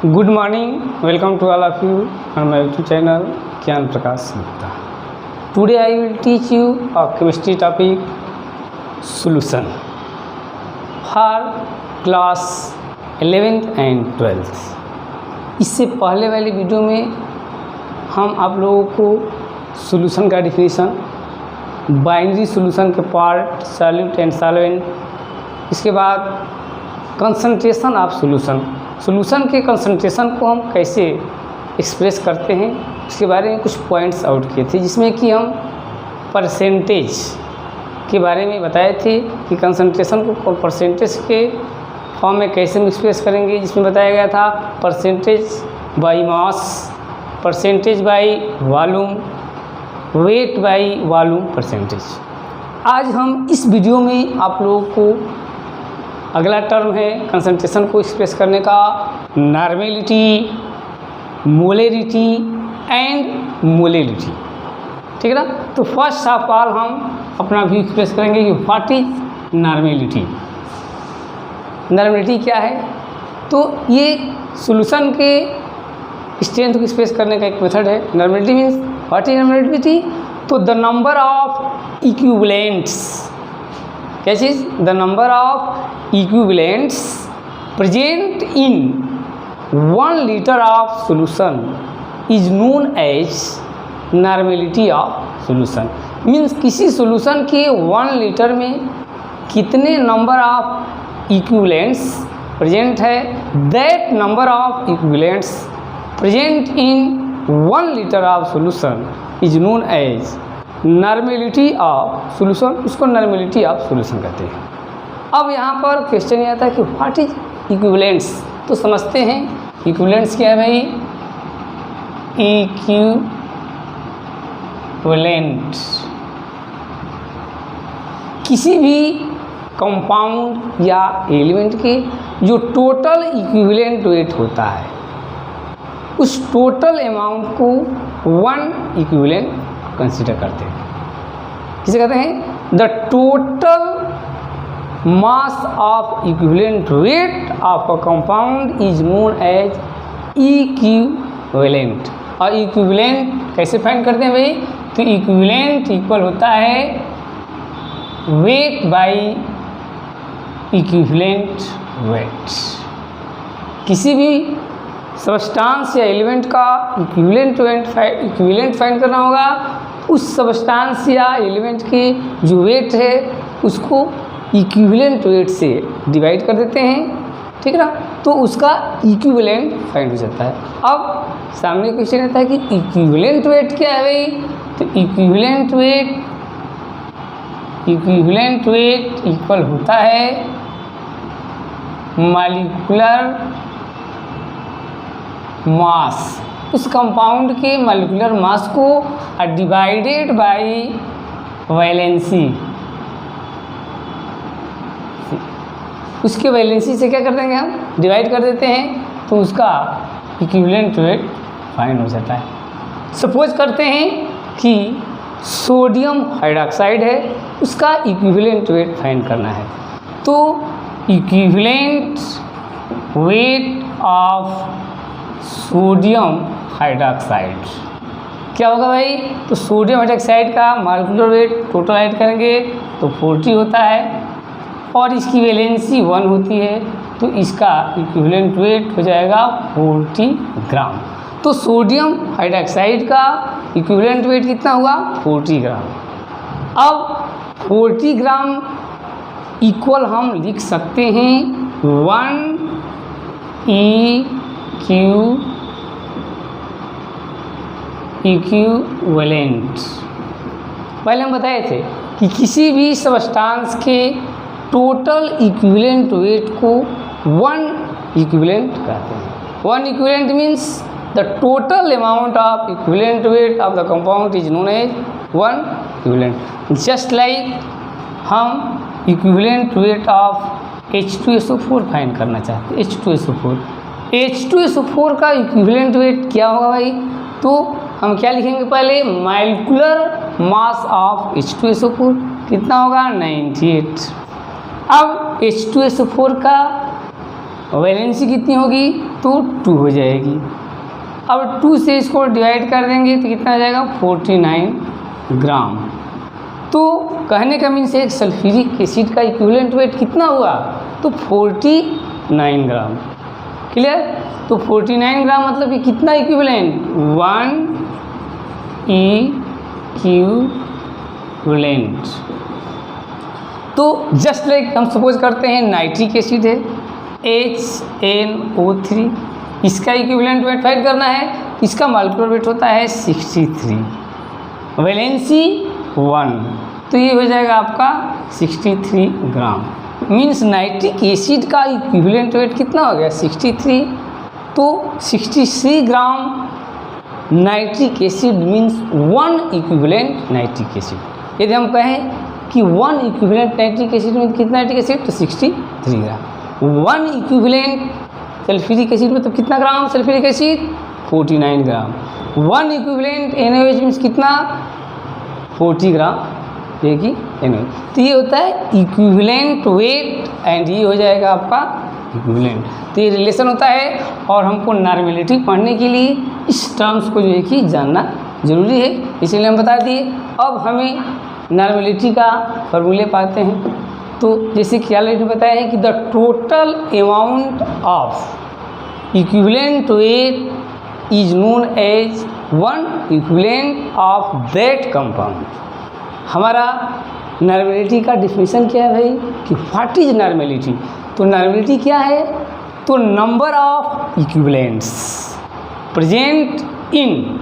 Good morning, welcome to all of you on my YouTube channel Gyan Prakash Gupta. Today I will teach you a chemistry topic solution for class 11th and 12th. इससे पहले वाली video में हम आप लोगों को solution का definition, binary solution के पार्ट, सॉल्यूट एंड सॉल्वेंट, इसके बाद कंसंट्रेशन ऑफ सॉल्यूशन के कंसंट्रेशन को हम कैसे एक्सप्रेस करते हैं उसके बारे में कुछ पॉइंट्स आउट किए थे, जिसमें कि हम परसेंटेज के बारे में बताए थे कि कंसंट्रेशन को परसेंटेज के फॉर्म में कैसे हम एक्सप्रेस करेंगे, जिसमें बताया गया था percentage by mass, percentage by volume, weight by volume percentage. आज हम इस वीडियो में आप लोगों को अगला टर्म है कंसंट्रेशन को एक्सप्रेस करने का, नॉर्मेलिटी, मोलरिटी एंड मोलेलिटी। ठीक है ना। तो फर्स्ट ऑफ ऑल हम अपना व्यू एक्सप्रेस करेंगे कि व्हाट इज नॉर्मेलिटी। नॉर्मेलिटी क्या है? तो ये सॉल्यूशन के स्ट्रेंथ को एक्सप्रेस करने का एक मेथड है। Normality means what is normality? तो द नंबर ऑफ इक्विवेलेंट्स, क्या चीज़? The number of equivalents present in 1 litre of solution is known as normality of solution. Means किसी सॉल्यूशन के 1 लीटर में कितने नंबर ऑफ इक्विवेलेंट्स प्रेजेंट है, that number of equivalents present in 1 litre of solution is known as normality of solution. उसको normality of solution कहते हैं। अब यहाँ पर क्वेश्चन ये आता है कि व्हाट इज इक्विवेलेंट्स। तो समझते हैं इक्विवेलेंट्स क्या है भाई। इक्विवेलेंट किसी भी कंपाउंड या एलिमेंट के जो टोटल इक्विवेलेंट वेट होता है, उस टोटल अमाउंट को 1 इक्विवेलेंट कंसीडर करते हैं। किसे कहते हैं? The total mass of equivalent weight of a compound is known as equivalent. और इक्विवेलेंट कैसे फाइंड करते हैं भाई? तो इक्विवेलेंट इक्वल होता है वेट बाई इक्विवेलेंट वेट। किसी भी सबस्टांस या एलिमेंट का इक्विवेलेंट फाइंड करना होगा, उस सबस्टांस या एलिमेंट के जो वेट है उसको इक्विवेलेंट वेट से डिवाइड कर देते हैं। ठीक है ना। तो उसका इक्विवेलेंट फाइंड हो जाता है। अब सामने क्वेश्चन आता है कि इक्विवेलेंट वेट क्या है भाई? तो इक्विवेलेंट वेट इक्वल होता है मॉलिक्यूलर मास, उस कंपाउंड के मॉलिक्यूलर मास को डिवाइडेड बाई वैलेंसी। उसके वैलेंसी से क्या कर देंगे हम? डिवाइड कर देते हैं, तो उसका इक्विवेलेंट वेट फाइंड हो जाता है। सपोज करते हैं कि सोडियम हाइड्रॉक्साइड है, उसका इक्विवेलेंट वेट फाइंड करना है। तो equivalent weight of sodium hydroxide क्या होगा भाई? तो सोडियम हाइड्रॉक्साइड का मॉलिक्यूलर वेट टोटल ऐड करेंगे तो 40 होता है, और इसकी वैलेंसी 1 होती है, तो इसका इक्विवेलेंट वेट हो जाएगा 40 ग्राम। तो सोडियम हाइड्रॉक्साइड का इक्विवेलेंट वेट कितना हुआ? 40 ग्राम। अब 40 ग्राम इक्वल हम लिख सकते हैं 1 इक्विवेलेंट। पहले हम बताए थे कि किसी भी सबस्टांस के टोटल इक्विवेलेंट वेट को 1 इक्विवेलेंट कहते हैं। 1 equivalent means the total amount of equivalent weight of the compound is known as 1 equivalent. Just like हम equivalent weight of H2SO4 find करना चाहते हैं। H2SO4 का इक्विवेलेंट वेट क्या होगा भाई? तो हम क्या लिखेंगे? पहले मॉलिक्यूलर मास ऑफ H2SO4 कितना होगा? 98। अब H2SO4 का वैलेंसी कितनी होगी, तो 2 हो जाएगी। अब 2 से इसको डिवाइड कर देंगे तो कितना आ जाएगा, 49 ग्राम। तो कहने का मीन्स एक सल्फ्यूरिक एसिड का इक्विवेलेंट वेट कितना हुआ, तो 49 ग्राम। क्लियर। तो 49 ग्राम मतलब कि कितना इक्विवेलेंट, 1 इक्विवेलेंट। तो जस्ट लाइक हम सपोज करते हैं नाइट्रिक एसिड है HNO3, इसका इक्विवेलेंट वेट फाइंड करना है, इसका मॉलिक्यूलर वेट होता है 63, वैलेंसी 1, तो ये हो जाएगा आपका 63 ग्राम। मीन्स नाइट्रिक एसिड का इक्विवेलेंट वेट कितना हो गया, 63, तो 63 gram nitric acid means 1 equivalent nitric acid. यदि हम कहें कि 1 इक्विवेलेंट नाइट्रिक एसिड में कितना नाइट्रिक एसिड, तो 63 ग्राम। 1 इक्विवेलेंट सल्फ्यूरिक एसिड में तो कितना ग्राम सल्फ्यूरिक एसिड, 49 ग्राम। 1 इक्विवेलेंट NaOH मीन्स कितना, 40 ग्राम देखिए NaOH। तो ये होता है इक्विवेलेंट वेट एंड ये हो जाएगा आपका इक्विवेलेंट। तो ये रिलेशन होता है और हमको नॉर्मेलिटी पढ़ने के लिए इस टर्म्स को जो है कि जानना जरूरी है, इसीलिए हम बता दिए। अब हमें नॉर्मेलिटी का फॉर्मूले पाते हैं। तो जैसे कि ऑलरेडी बताया है कि the total amount of equivalent weight is known as 1 equivalent of that compound. हमारा नॉर्मेलिटी का डिफिनीशन क्या है भाई, कि व्हाट इज नॉर्मेलिटी। तो नॉर्मेलिटी क्या है, तो number of equivalents present in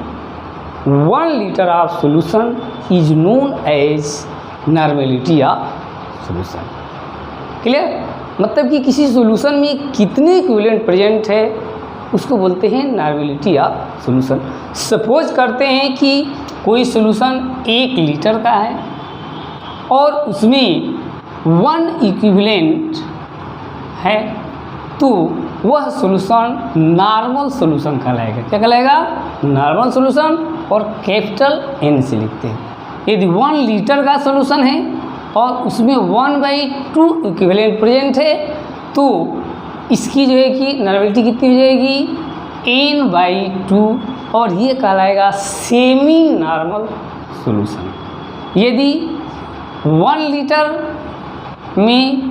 1 litre of solution is known as normality of solution. Clear. मतलब कि किसी सॉल्यूशन में कितने इक्विवेलेंट प्रेजेंट है उसको बोलते हैं नॉर्मेलिटी ऑफ सॉल्यूशन। सपोज करते हैं कि कोई सॉल्यूशन 1 लीटर का है और उसमें 1 इक्विवेलेंट है, तो वह सॉल्यूशन नॉर्मल सॉल्यूशन कहलाएगा। क्या कहलाएगा, नॉर्मल सॉल्यूशन, और कैपिटल N से लिखते हैं। यदि 1 लीटर का सॉल्यूशन है और उसमें 1/2 इक्विवेलेंट प्रेजेंट है, तो इसकी जो है कि नॉर्मेलिटी कितनी हो जाएगी, N/2, और ये कहलाएगा सेमी नॉर्मल सॉल्यूशन। यदि 1 लीटर में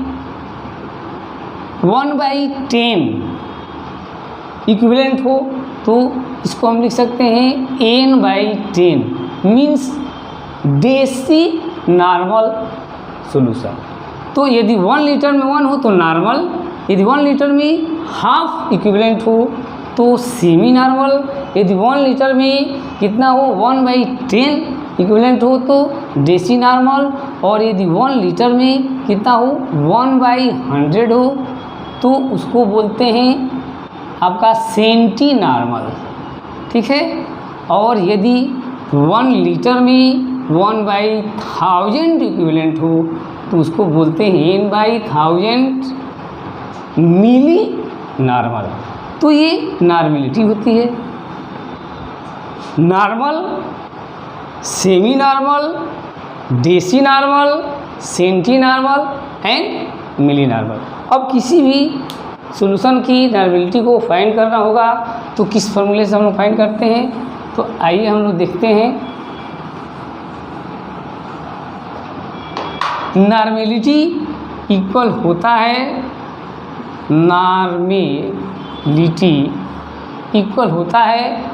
1/10 इक्विवेलेंट हो तो इसको हम लिख सकते हैं N/10 means deci normal solution. तो यदि 1 लीटर में 1 हो तो नॉर्मल, यदि 1 लीटर में हाफ इक्विवेलेंट हो तो सेमी नॉर्मल, यदि 1 लीटर में कितना हो 1/10 इक्विवेलेंट हो तो डेसी नॉर्मल, और यदि 1 लीटर में कितना हो 1/100 हो तो उसको बोलते हैं आपका सेंटी नॉर्मल। ठीक है। और यदि 1 लीटर में 1/1000 इक्विवेलेंट हो तो उसको बोलते हैं N/1000 मिली नॉर्मल। तो ये नॉर्मेलिटी होती है। Normal, semi normal, deci normal, centi normal and milli normal. अब किसी भी सॉल्यूशन की नॉर्मेलिटी को फाइंड करना होगा तो किस फॉर्मूले से हम लोग फाइंड करते हैं, तो आइए हम लोग देखते हैं। नॉर्मेलिटी इक्वल होता है, नॉर्मेलिटी इक्वल होता है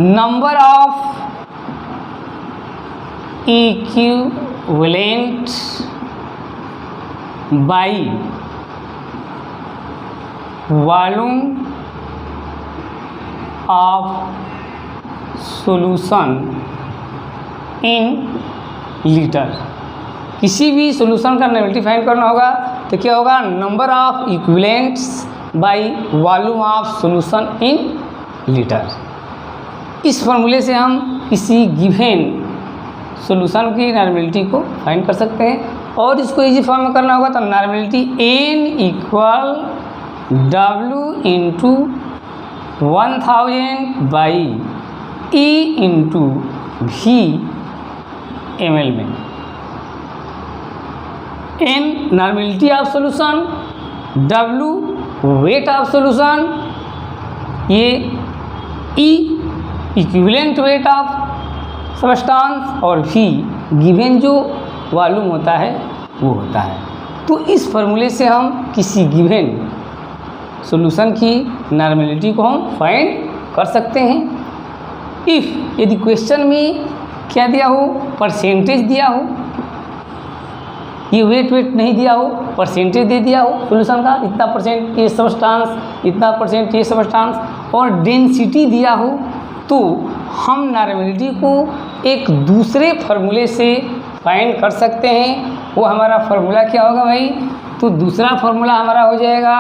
number of equivalent by volume of solution in litre. किसी भी सॉल्यूशन का नॉर्मेलिटी फाइंड करना होगा तो क्या होगा, number of equivalents by volume of solution in litre. इस फॉर्मूले से हम किसी गिवन सॉल्यूशन की नॉर्मेलिटी को फाइंड कर सकते हैं। और इसको इजी फॉर्म में करना होगा तो normality N equal W into 1000 by E into V ml में। N normality of solution, W weight of solution, ये E equivalent weight of substance और V गिवन जो वॉल्यूम होता है वो होता है। तो इस फॉर्मूले से हम किसी गिवन सॉल्यूशन की नॉर्मेलिटी को हम फाइंड कर सकते हैं। इफ़ यदि क्वेश्चन में क्या दिया हो, परसेंटेज दिया हो, ये वेट नहीं दिया हो, परसेंटेज दे दिया हो सॉल्यूशन का, इतना परसेंट ये सब्सटेंस, इतना परसेंट ये सब्सटेंस, और डेंसिटी दिया हो, तो हम नॉर्मेलिटी को एक दूसरे फार्मूले से फाइंड कर सकते हैं। वो हमारा फार्मूला क्या होगा भाई? तो दूसरा फार्मूला हमारा हो जाएगा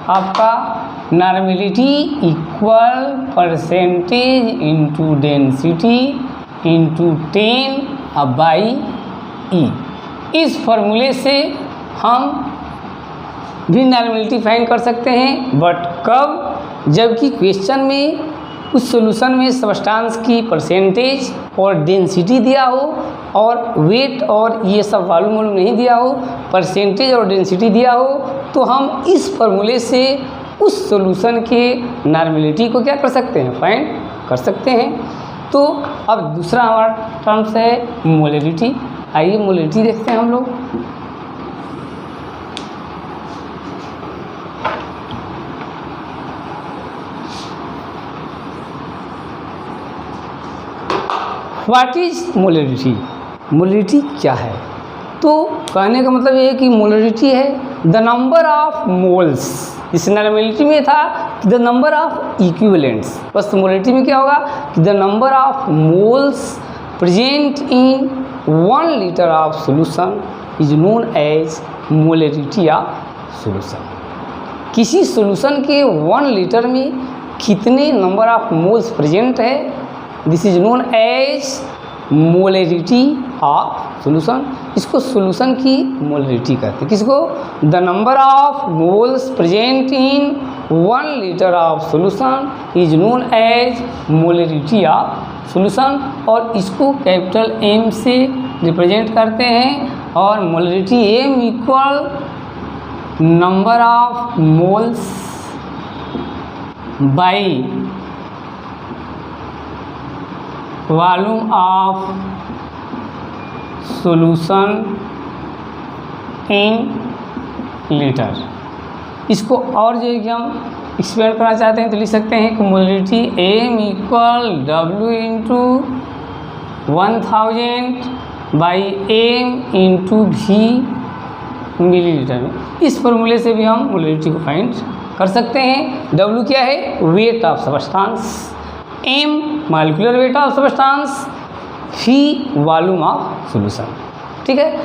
आपका normality equal percentage into density into 10/E। इस फार्मूले से हम भी नॉर्मेलिटी फाइंड कर सकते हैं, बट कब? जबकि क्वेश्चन में उस सॉल्यूशन में सब्सटेंस की परसेंटेज और डेंसिटी दिया हो और वेट और ये सब वॉल्यूम नहीं दिया हो, परसेंटेज और डेंसिटी दिया हो, तो हम इस फार्मूले से उस सॉल्यूशन के नॉर्मेलिटी को क्या कर सकते हैं? फाइंड कर सकते हैं। तो अब दूसरा हमारा टर्म्स है मोलरिटी। आइए मोलरिटी देखते हैं हम लोग। What is molarity? मोलरिटी क्या है? तो कहने का मतलब ये है कि मोलरिटी है द नंबर ऑफ मोल्स। इस नॉर्मेलिटी में था द नंबर ऑफ इक्विवेलेंट्स, बस मोलरिटी में क्या होगा कि the number of moles present in 1 litre of solution is known as molarity of solution. किसी सॉल्यूशन के 1 लीटर में कितने नंबर ऑफ मोल्स प्रेजेंट है, this is known as molarity of solution. इसको सॉल्यूशन की मोलरिटी कहते हैं। किसको? The number of moles present in 1 litre of solution is known as molarity of solution, और इसको कैपिटल M से रिप्रेजेंट करते हैं। और molarity M equal number of moles by volume of solution in litre. इसको और जो है कि हम एक्सपेंड करना चाहते हैं तो लिख सकते हैं कि molarity M equal W into 1000 by M into V millilitre में। इस फॉर्मूले से भी हम मोलरिटी को फाइंड कर सकते हैं। W क्या है? Weight of substance, M molecular weight of substance, V volume of solution. ठीक है,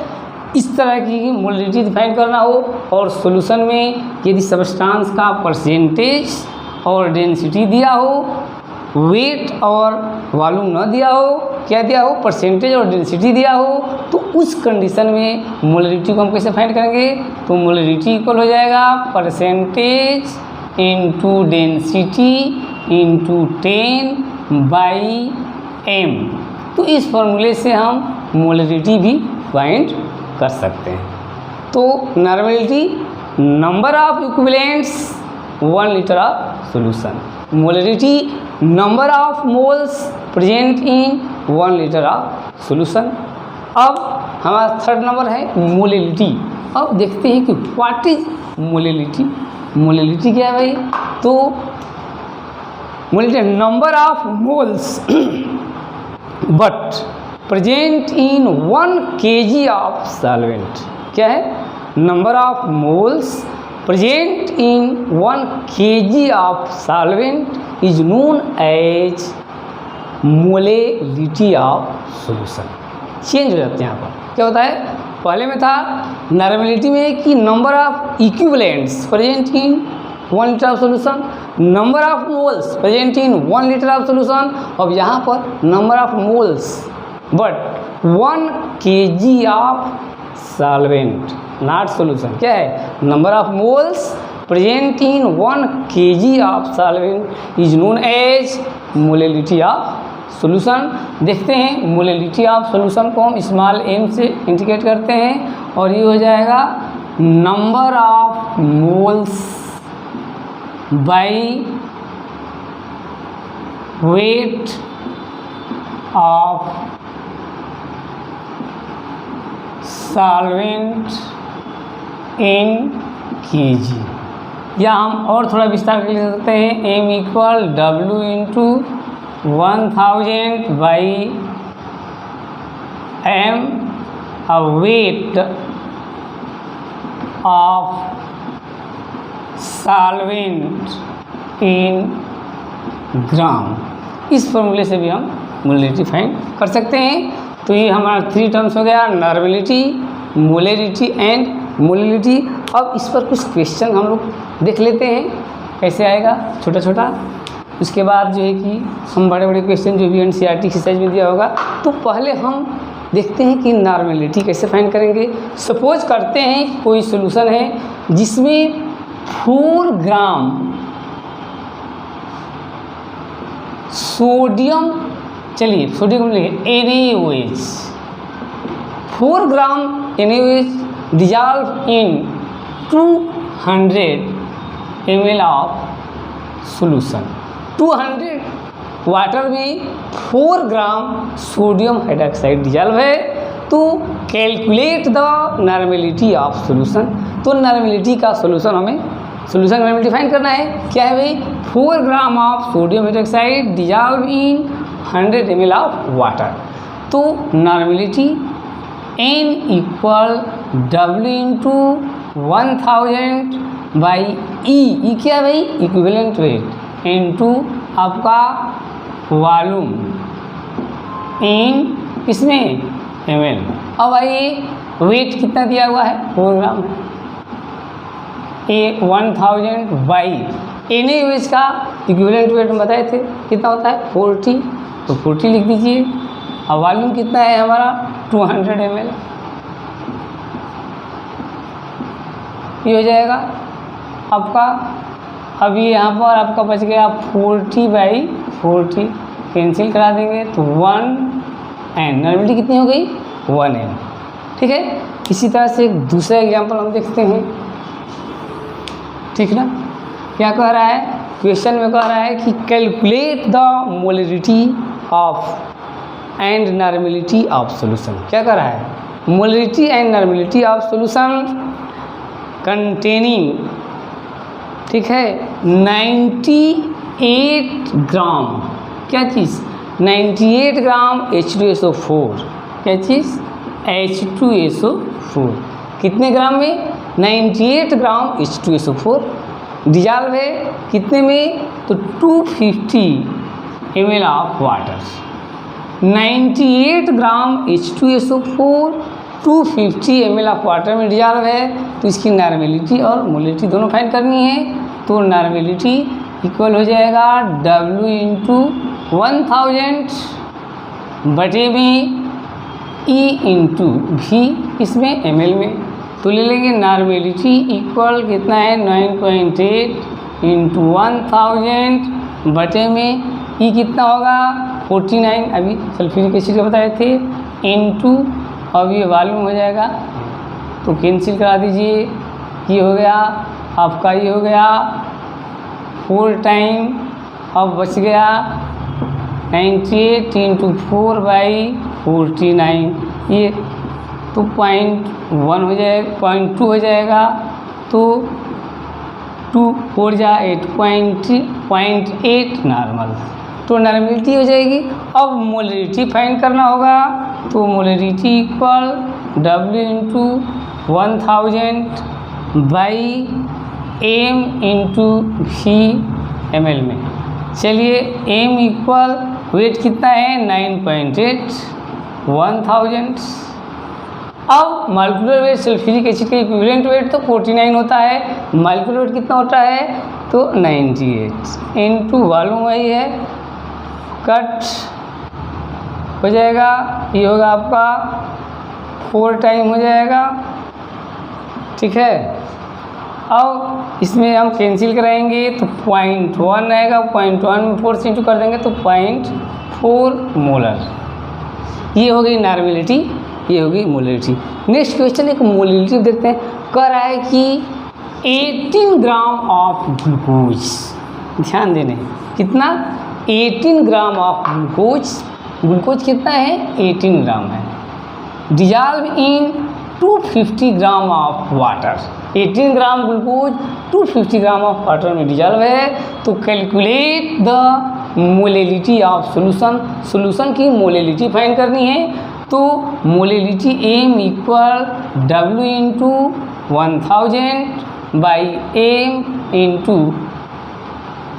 इस तरह की मोलरिटी डिफाइन करना हो और सॉल्यूशन में यदि सब्सटेंस का परसेंटेज और डेंसिटी दिया हो, वेट और वॉल्यूम न दिया हो, क्या दिया हो? परसेंटेज और डेंसिटी दिया हो, तो उस कंडीशन में मोलरिटी को हम कैसे फाइंड करेंगे? तो मोलरिटी इक्वल हो जाएगा percentage into density into 10/M। तो इस फॉर्मूले से हम मोलरिटी भी फाइंड कर सकते हैं। तो normality number of equivalents 1 litre of solution, molarity number of moles present in 1 litre of solution. अब हमारा थर्ड नंबर है मोलरिटी। अब देखते हैं कि व्हाट इज मोलरिटी। मोलरिटी क्या है भाई? तो molarity number of moles but present in 1 kg of solvent. क्या है? Number of moles present in 1 kg of solvent is known as molarity of solution. Change हो जाते हैं यहाँ पर। क्या होता है? पहले में था नॉर्मेलिटी में कि number of equivalents present in 1 litre of solution, number of moles present in 1 litre of solution. अब यहाँ पर number of moles but 1 kg of solvent not solution. क्या है? Number of moles present in 1 kg of solvent is known as molarity of solution. देखते हैं molarity of solution को हम small m से इंडिकेट करते हैं और ये हो जाएगा number of moles by wait of solvent in KG, या हम और थोड़ा विस्तार कर लिख सकते हैं m equal W into 1000 by m weight of solvent in gram. इस फॉर्मूले से भी हम मोलरिटी फाइंड कर सकते हैं। तो ये हमारा 3 टर्म्स हो गया, नॉर्मेलिटी, मोलरिटी एंड मोलरिटी। अब इस पर कुछ क्वेश्चन हम लोग देख लेते हैं कैसे आएगा, छोटा छोटा। उसके बाद जो है कि हम बड़े बड़े क्वेश्चन जो भी NCERT एक्सरसाइज में दिया होगा। तो पहले हम देखते हैं कि नॉर्मेलिटी कैसे फाइंड करेंगे। सपोज करते हैं कोई सॉल्यूशन है जिसमें 4 ग्राम सोडियम, चलिए सोडियम लिखे NaOH, 4 gram NaOH dissolve in 200 ml of solution. 200 water में 4 ग्राम सोडियम हाइड्रोक्साइड डिजॉल्व है। तो calculate the normality of solution. तो नॉर्मेलिटी का सॉल्यूशन हमें सॉल्यूशन नॉर्मेलिटी फाइंड करना है। क्या है भाई? 4 gram of sodium hydroxide dissolve in 100 ml of water. तो normality n equal W into 1000 by e क्या है भाई? इक्विवेलेंट वेट इंटू आपका वॉल्यूम इन इसमें ml। अब आइए वेट कितना दिया हुआ है? 4 ग्राम है। 1000 बाई NaOH का इक्विवेलेंट वेट हम बताए थे कितना होता है? 40। तो 40 लिख दीजिए। अब वॉल्यूम कितना है हमारा? 200 ml। ये हो जाएगा आपका। अभी यहाँ पर आपका बच गया 40 बाई 40, कैंसिल करा देंगे तो 1n। नॉर्मेलिटी कितनी हो गई? 1n। ठीक है। इसी तरह से एक दूसरा एग्जांपल हम देखते हैं। ठीक ना? क्या कह रहा है? क्वेश्चन में कह रहा है कि calculate the molarity of and normality of solution. क्या कह रहा है? Molarity and normality of solution containing, ठीक है, 98 ग्राम, क्या चीज़? 98 ग्राम H2SO4। क्या चीज़? H2SO4। कितने ग्राम में? 98 ग्राम H2SO4 डिजॉल्व है कितने में? तो 250 ml of water. 98 gram H2SO4 250 ml of water में डिजॉल्व है। तो इसकी नॉर्मेलिटी और मोलरिटी दोनों फाइंड करनी है। तो नॉर्मेलिटी इक्वल हो जाएगा W इंटू 1000 बटे में E इंटू V इसमें ml में। तो ले लेंगे नॉर्मेलिटी इक्वल कितना है? 9.8 इंटू 1000 बटे में E कितना होगा? 49, अभी सल्फ्यूरिक एसिड का बताए थे, इंटू अब ये वॉल्यूम हो जाएगा। तो कैंसिल करा दीजिए। ये हो गया आपका, ये हो गया 4 टाइम। अब बच गया 98 इंटू 4 बाई 49। ये तो 0.1 हो जाएगा, 0.2 हो जाएगा। तो 2 4 जा 8, 0.8 नॉर्मल। तो नॉर्मेलिटी हो जाएगी। अब मोलरिटी फाइंड करना होगा। तो molarity equal W into 1000 by M into V ml में। चलिए M इक्वल वेट कितना है? 9.8 1000। अब मॉलिक्यूलर वेट सल्फ्यूरिक एसिड का इक्विवेलेंट वेट तो 49 होता है। मॉलिक्यूलर वेट कितना होता है? तो 98 इंटू वॉल्यूम वही है, कट हो जाएगा। ये होगा आपका 4 टाइम हो जाएगा। ठीक है। अब इसमें हम कैंसिल कराएंगे तो 0.1 आएगा। 0.1 में 4 से इंटू कर देंगे तो 0.4 मोलर। ये हो गई नॉर्मेलिटी, ये होगी मोलरिटी। नेक्स्ट क्वेश्चन एक मोलरिटी देखते हैं। कह रहा है कि 18 ग्राम ऑफ ग्लूकोज, ध्यान देने, कितना 18 ग्राम ऑफ ग्लूकोज, ग्लूकोज कितना है 18 ग्राम है, dissolve in 250 gram of water, 18 gram glucose 250 gram of water में डिजॉल्व है। तो calculate the molality of solution, solution की मोलेलिटी फाइंड करनी है। तो molality m equal W into 1000 by m into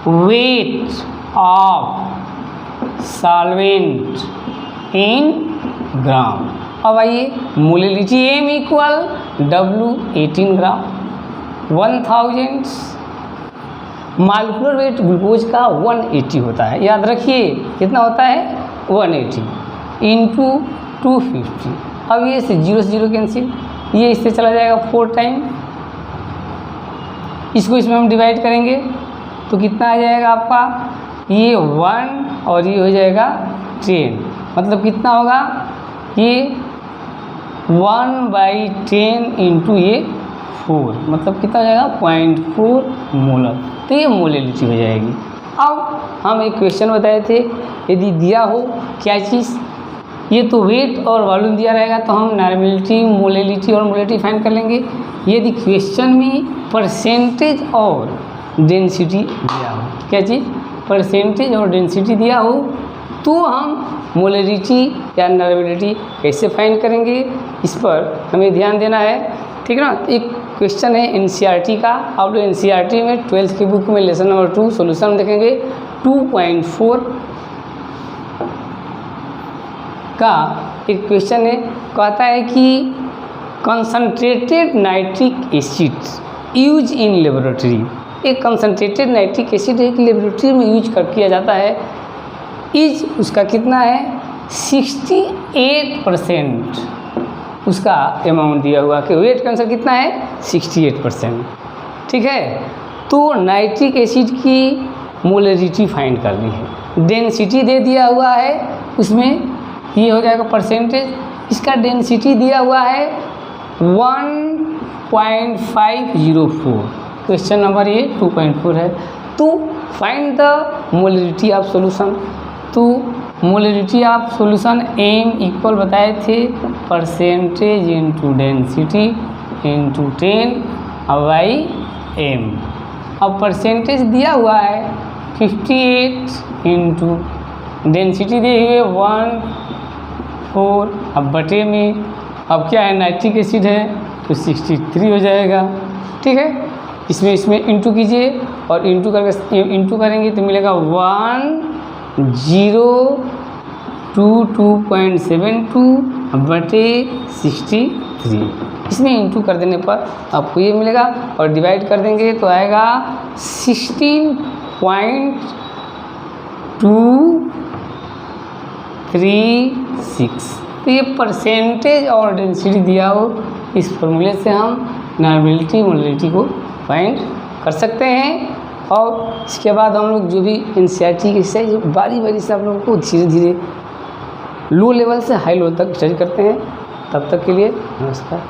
weight of solvent in gram. अब आइए, molality m equal W 18 gram, 1000 molecular weight glucose का 180 होता है, याद रखिए कितना होता है 180 इंटू 250। अब ये से 0 कैंसिल, ये इससे चला जाएगा 4 टाइम, इसको इसमें हम डिवाइड करेंगे तो कितना आ जाएगा आपका, ये 1 और ये हो जाएगा 10, मतलब कितना होगा ये 1/10 इंटू ये 4, मतलब कितना हो जाएगा 0.4 मोलर। तो ये मोलेलिटी हो जाएगी। अब हम एक क्वेश्चन बताए थे, यदि दिया हो क्या चीज़, ये तो वेट और वॉल्यूम दिया रहेगा तो हम नॉर्मेलिटी, मोलेलिटी और मोलेलिटी फाइंड कर लेंगे। यदि क्वेश्चन में परसेंटेज और डेंसिटी दिया हो, क्या चीज़, परसेंटेज और डेंसिटी दिया हो, तो हम मोलेलिटी या नॉर्मेलिटी कैसे फाइंड करेंगे, इस पर हमें ध्यान देना है, ठीक है ना। एक क्वेश्चन है एनसीईआरटी का, आप लोग एनसीईआरटी में 12th की बुक में लेसन नंबर 2 सॉल्यूशन देखेंगे 2.4 का एक क्वेश्चन है, कहता है कि concentrated nitric acid use in laboratory, एक कंसंट्रेटेड नाइट्रिक एसिड एक लेबोरेटरी में यूज किया जाता है, इज उसका कितना है 68% उसका अमाउंट दिया हुआ कि वेट कैंसर कितना है 68%, ठीक है। तो नाइट्रिक एसिड की मोलेरिटी फाइंड करनी है, डेंसिटी दे दिया हुआ है, उसमें ये हो जाएगा परसेंटेज, इसका डेंसिटी दिया हुआ है 1.504, क्वेश्चन नंबर ये 2.4 है। तो फाइंड द मोलेरिटी ऑफ सॉल्यूशन, तो मोलेरिटी ऑफ सॉल्यूशन एम इक्वल बताए थे percentage into density into 10/m। अब परसेंटेज दिया हुआ है 58 इंटू डेंसिटी दी हुई है 1.4, अब बटे में अब क्या है नाइट्रिक एसिड है तो 63 हो जाएगा, ठीक है। इसमें इंटू कीजिए और इंटू करेंगे तो मिलेगा 1022.72 बटे 63, इसमें इंटू कर देने पर आपको ये मिलेगा और डिवाइड कर देंगे तो आएगा 16.236। तो ये परसेंटेज और डेंसिटी दिया हो, इस फॉर्मूले से हम नॉर्मेलिटी मोलेलिटी को फाइंड कर सकते हैं। और इसके बाद हम लोग जो भी एनसीईआरटी के से बारी से आप लोगों को धीरे धीरे लो लेवल से हाई लेवल तक स्टडी करते हैं। तब तक के लिए नमस्कार।